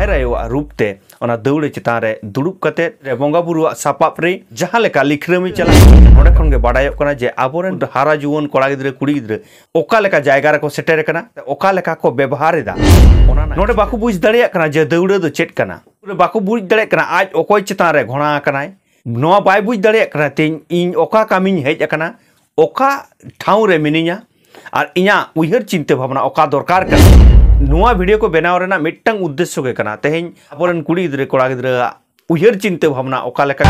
जाहेर आयोआ रूपते ओना दौड़े चितान रे दुड़ुब कते बोंगा बुरुआ सापाप रे जहां लेका लिखरामी चला नोडे खन गे बाडायोग कना जे आबोरेन हारा जुवन कोड़ा गिद्रे कुड़ी गिद्रे ओका लेका जायगा रे को सेटेर कना ओका लेका को व्यवहार एदा ओना नोडे बाको बुझ दाड़िया कना जे दौड़े दो चेट कना बाको बुझ दाड़िया कना आज ओकोय चितान रे घोड़ा कनाय नोआ बाय बुझ दाड़िया कना तेñ इन ओका कामिñ हेज अकना ओका ठाव रे मिनिña और इñा उयहर चिंते भावना ओका दरकार कना नुआ वीडियो को बनाव रेना मिट्टंग उद्देश्य के कना तेहेñ आबोरेन कुड़ी गिद्रे कोड़ा गिद्रे उयहर चिंते भावना ओका लेका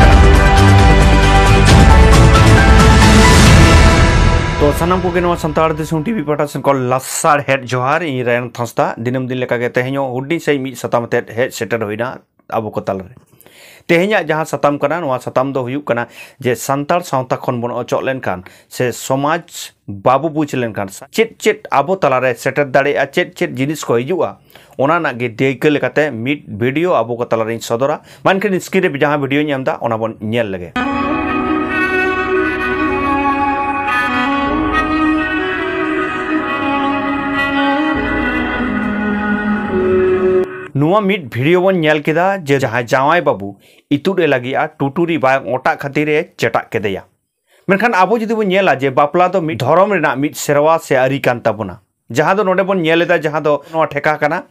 तो सानाम को नवा संतार दिसुम टीवी पाटा सेन को लसार हेड जोहार इ रेन थंस्ता दिनम दिन लेका गे तेहेñो हुडी सही मी सताम ते हेड सेटर होइना आबो को ताल रे तेहेña जहां सताम कना नवा सताम दो हुयुक कना जे संतार सावता खन बन अचोक लेनकान से समाज बाबू बुझ लेनकान चेट चेट आबो तलारे सेटर दाड़े चेट चेट जिनिस को हिजुआ ओना ना गे देइक लेकाते मिड वीडियो आबो को तलारे सदरा मानके स्क्रीन रे जहां वीडियो ᱧᱟᱢदा ओना बन ᱧᱮᱞ लगे नुआ मिड वीडियो बन ᱧᱮल केदा जे जहां जावाय बाबू इतुरे लगिया टुटुरी बाय ओटा खातिर चेटा केदेया मेनखान आबो जदि बन ᱧᱮला जे बापला दो मिड धर्म रेना मिड सेरवा से आरी कान ताबुना जहां दो नोडे बन ᱧᱮलेदा जहां दो नोआ ठेका कना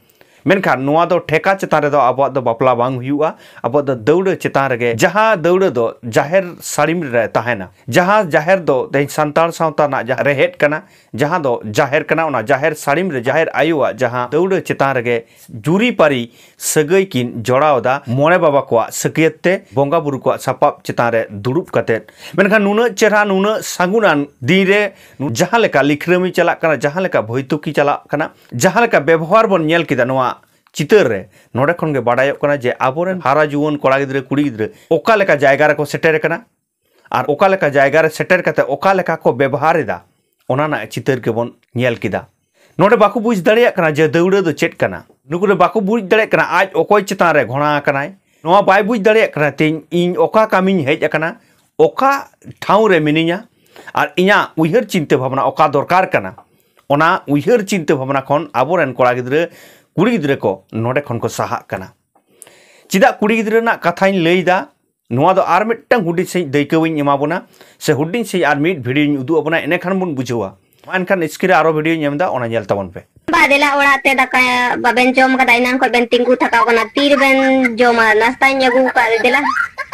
मेनखान नुआ दो ठेका चितान रे दो आबो दो बापला बांग हुयुआ आबो दो दौड़ चितान रे जहां दौड़ दो जाहेर साड़ीम रे ताहेना जहां जाहेर दो तेñ संतार सावता ना जहां रेहेट कना जहां दो जाहेर कना ओना जाहेर साड़ीम रे जाहेर आयुआ जहां दौड़ चितान रे जुरी पारी सगई किन जोड़ावदा मोणे बाबा को सकियते बोंगा बुरु को सापाप चितान रे दुड़ुब कते मेनखान नुना चेहरा नुना सागुनान दिन रे जहां लेका लिखरामी चला कना जहां लेका भयतुकी चला कना जहां लेका व्यवहार बन ᱧᱮल किदा नोआ चितर रे नोडे खन गे बाडायोग कना जे आबोरेन हारा जुवन कोड़ा गिद्रे कुड़ी गिद्रे ओका लेका जायगा रे को सेटेर कना और ओका लेका जायगा रे सेटेर कते ओका लेका को व्यवहार एदा ओना ना चितर के बन ᱧᱮल किदा नोडे बाको बुझ दाड़िया कना जे दौड़े दो चेट कना नुकुरे बाको बुझ दाड़िया कना आज ओकोय चितान रे घोड़ा कनाय नोआ बाय बुझ दाड़िया कना तेñ इन ओका कामिñ हेज अकना ओका ठाव रे मिनिña और इñा उयहर चिंते भावना ओका दरकार कना ओना उयहर चिंते भावना खन आबोरेन कोड़ा गिद्रे कुड़ी गिद्रे को नोडे खन को साहा कना चिदा कुड़ी गिद्रे ना कथाñ लैदा नोआ दो आर मिट्टंग हुडी से दैकविñ एमाबोना से हुडी से आर मिट वीडियो उदु अबना एने खान बुन बुझवा मानखान स्क्रीन आरो वीडियो ᱧᱮᱢदा ओना ᱧᱮᱞ ᱛᱟᱵᱚᱱ ᱯᱮ बादेला ओड़ाते दाका बाबेन जम कदा इनान को बेन तिंगु थकाव कना तीर बेन जमा नास्ता ᱧᱮगु का देला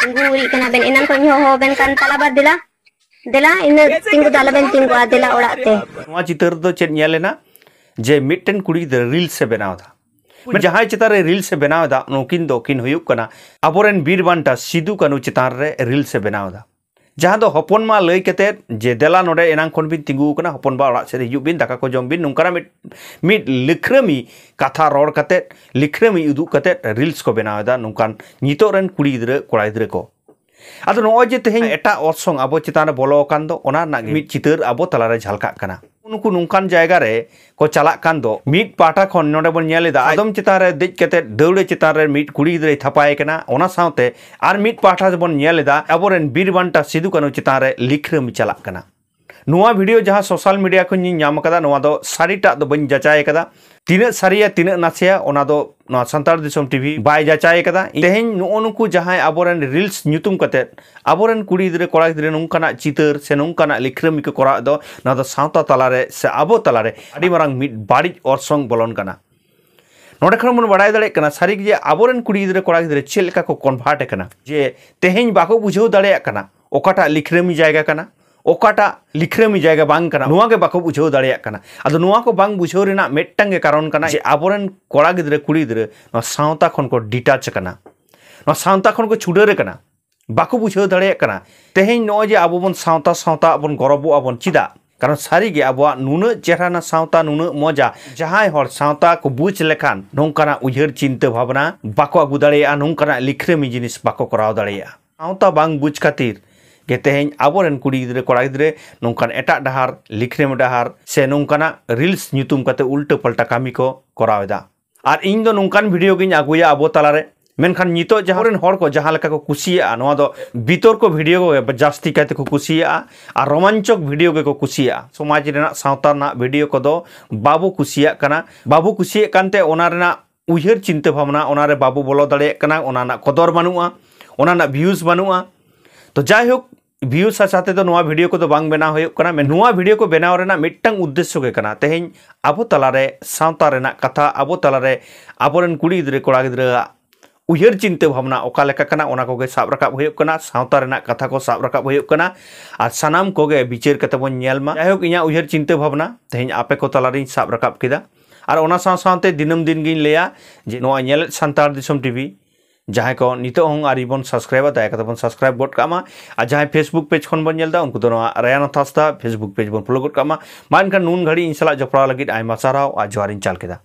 तिंगु उरी कना बेन इनान को हो बेन कान तला बादेला देला इन तिंगु दाला बेन तिंगु आदेला ओड़ाते नोआ चितर दो चेट ᱧᱮᱞेना जे मिट्टन कुड़ी रील से बनाव था जहां चितान रे रील से बनाव दा नुकिन दो किन हुयुक कना आबोरेन बीर बांटा सिदु कानु चितान रे रील से बनाव दा जहां दो हपन मा लई केते जे देला नोडे एनांग खन बिन तिंगु कना हपन बा ओड़ा से हिजुक बिन दाका को जम बिन नुंकारा मिट लिखरामी कथा रोड कते लिखरामी उदु कते रील्स को बनाव दा नुंकान नितो रेन कुड़ी गिद्रे कोड़ा गिद्रे को आदो नोय जे तेहेñ एटा ऑर्सोंग आबो चितान रे बोलो कान दो ओना ना मिट चितर आबो तला रे झलका कना उनको नुकान जायगा रे को चला कान दो मिट पाटा खन नोडे बन ᱧᱮलेदा आदम चितान रे देज कते दौड़े चितान रे मिट कुड़ी गिद्रे थपाय कना ओना सावते आर मिट पाटा बन ᱧᱮलेदा आबोरेन बीर बांटा सिदु कानु चितान रे लिखरामी चला कना नुआ वीडियो जहां सोशल मीडिया को ᱧाम कदा नुआ दो सारीटा दो बन जाचाय कदा तिना सारिया तिना नासिया ओना दो नुआ संतार दिसम टीवी बाय जाचाय कदा तेहेñ नुनको जहां आबोरेन रील्स ᱧᱩᱛᱩᱢ कते आबोरेन कुड़ी गिद्रे कोड़ा गिद्रे नुंकाना चितर से नुंकाना लिखरामी को कोरा दो ना दो सावता तलारे से आबो तलारे आडी मारांग मिट बाड़ी ऑर्सोंग बोलन कना नोडे खन मन बाडाय दाड़े कना सारी जे आबोरेन कुड़ी गिद्रे कोड़ा गिद्रे चेलका को कन्वर्ट कना जे तेहेñ बाको बुझाव दाड़े कना ओकाटा लिखरामी जायगा कना ओकाटा लिखरामी जायगा बांग कना नुआ के बाको बुझाव दाड़े कना आदो नुआ को बांग बुझाव रेना मेट्टंग के कारण कना जे आबोरेन कोड़ा गिद्रे कुड़ी गिद्रे नो सावता खन को डिटाच कना नो सावता खन को छुडरे कना बाको बुझाव दाड़े कना तेहेñ नो जे आबो बन सावता सावता बन गरबो आबन चिदा कारण सारी गे आबो नुना चेहराना सावता नुना मजा जहां हर सावता को बुझ लेखान नोंकाना उयहर चिंता भावना बाको आगु दाड़ेया नोंकाना लिखरामी जिनिस बाको कराव दाड़ेया सावता बांग बुझ खातिर गे तेहेñ आबोरेन कुड़ी गिद्रे कोड़ा गिद्रे नोंकान एटा डाहार लिखरामी डाहार से नोंकाना रील्स ᱧᱩᱛᱩᱢ कते उल्टा पल्टा कामी को करावेदा और इन दो नोंकान वीडियो गिन आगुया आबो तालारे मेनखान नितो जहां हर को जहां लेका को कुसिया नोआ दो बितर को वीडियो को जास्ती काते को कुसिया और रोमांचक वीडियो के को कुसिया समाज रेना सावता ना वीडियो को दो बाबू कुसिया कना बाबू कुसिया कानते ओना रेना उयहर चिंता भावना ओनारे बाबू बोलो दाड़े कना ओनाना कदर बानुआ ओनाना व्यूज बानुआ तो जायहोक व्यूज साथे तो नोआ वीडियो को तो बांग बनाव होय कना मे नोआ वीडियो को बनाव रेना मिट्टंग उद्देश्य के कना तेहें आबो तलारे सावता रेना कथा आबो तलारे आबोरेन कुड़ी गिद्रे कोड़ा गिद्रा उयहर चिंता भावना ओका लेका कना ओना कोगे साब राकाब होय कना सावता रेना कथा को साब राकाब होय कना आर सानाम कोगे विचार कते बोन नेलमा जायहोक इया उयहर चिंता भावना तेहें आपे को तलारिन साब राकाब केदा और ओना साथे दिनम दिन गिन लेया जे नोआ नेल सांतार दिसम टीवी जहाँ को नितो हूँ आरिबन सब्सक्राइब दाया कतबन सब्सक्राइब गड कामा और जहाँ फेसबुक पेज खन बन नेलदा उनको तो रायानाथ हांसदा फेसबुक पेज बन फॉलो गड कामा मा एनखान नून घड़ी इन साला जपड़ा लगिद आयमा साराव आ जोहारिन चाल केदा।